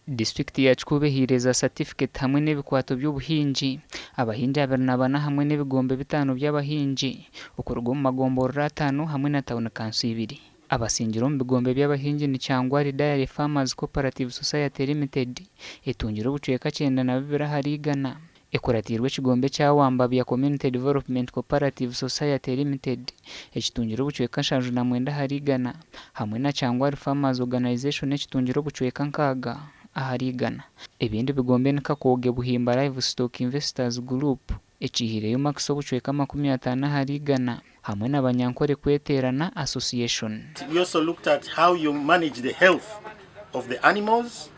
District ya Kikuube hireza certificate hamwe n'ebikwato by'obuhingi abahingi 24 hamwe n'ebigombe 5 by'abahingi okurugwa mu magomborero 5 hamwe na town council 2 abasingiro mu bigombe by'abahingi ni Kyangwari Dairy Farmers Cooperative Society Limited etungiro bucweka 92 harigana ekuratirwe kigombe cya Wamba bya Community Development Cooperative Society Limited ekitungiro bucweka 59 harigana hamwe na Kyangwari Farmers Organization ekitungiro bucweka 6 aharigana ebindi bigombe ni Kakoge Buhimba Livestock Investors Group ekihireyo makso bucweka 50 harigana hamwe n'abanyankore kweterana association. We also looked at how you manage the health of the animals.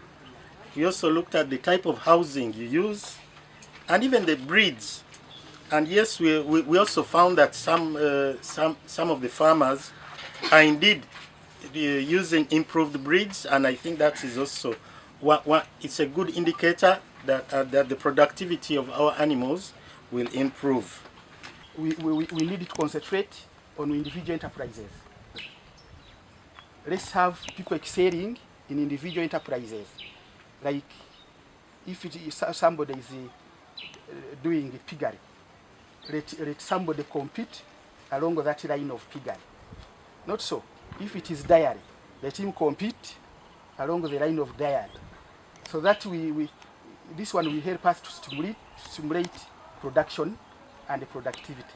We also looked at the type of housing you use and even the breeds. And yes, we also found that some of the farmers are indeed using improved breeds, and I think that is also it's a good indicator that the productivity of our animals will improve. We need to concentrate on individual enterprises. Let's have people excelling in individual enterprises. Like if somebody is doing piggery, let somebody compete along that line of piggery. Not so. If it is dairy, let him compete along the line of dairy. So that this one will help us to stimulate production and productivity.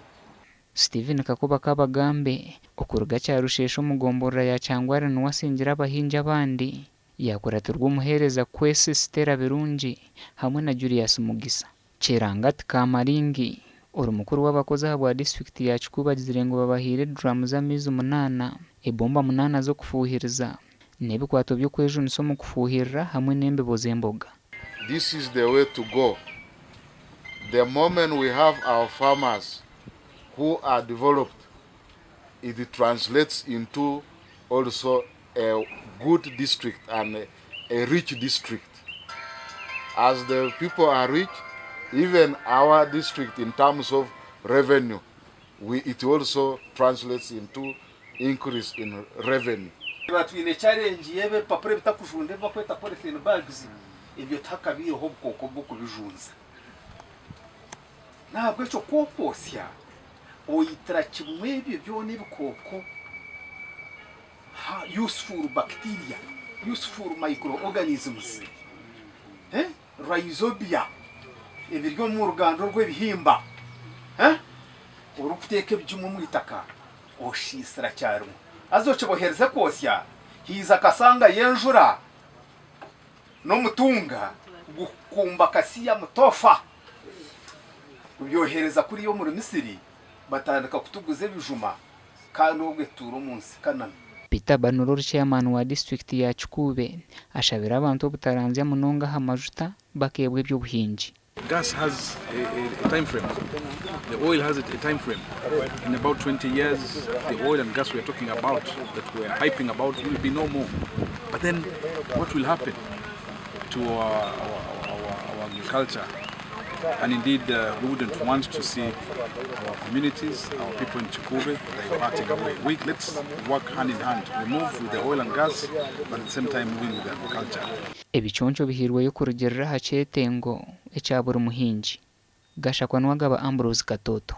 Steven Kakuba Kabagambe okuruga cya rushesho mugomborera ya Kyangwari n'uwasingira abahingi abandi yakuraturwa umuhereza kwese Stella Birungi hamwe na Julius Mugisa Cherangati Kamaringi uri mukuru w'abakozi abo district ya Kikuube zirengo babahire drums amizi 8 ebomba 8 zo kufuhiriza nebikwato byo kwejo nisomo kufuhirira hamwe n'embebo zemboga. This is the way to go. The moment we have our farmers who are developed, it translates into also a good district and a rich district. As the people are rich, even our district in terms of revenue, it also translates into increase in revenue. But we challenge yebe papre bitakushunde bakweta polythene bags ibyo takabiye ho bwoko bwo kubijunza. Ntabwo cyo koposya oyitira kimwe byo n'ibikoko useful bacteria, useful microorganisms, rhizobia ebiryo mu rugando rw'ebihimba, urukuteke by'umu mwitaka oshisira cyaro azoce bohereze kosya hiza kasanga yenjura no mutunga gukumba kasiya mutofa ubyohereza kuri yo muri Misiri batandika kutuguze bijuma kandi ubwe turo munsi kanana. Peter Banururu chairman wa district ya Kikuube ashabira abantu obutaranzya munonga hamajuta bakebwe by'obuhingi. Gas has a time frame. The oil has a time frame. In about 20 years, the oil and gas we are talking about, that we are hyping about, will be no more. But then, what will happen to our agriculture? And indeed, we wouldn't want to see our communities, our people in Kikuube, diverting away. Let's work hand in hand. We move with the oil and gas, but at the same time moving with the agriculture. Ebiconco bihirwa yo kurugerera hacetengo ecyabura umuhingi gashakwa n'wagaba Ambrose Katoto.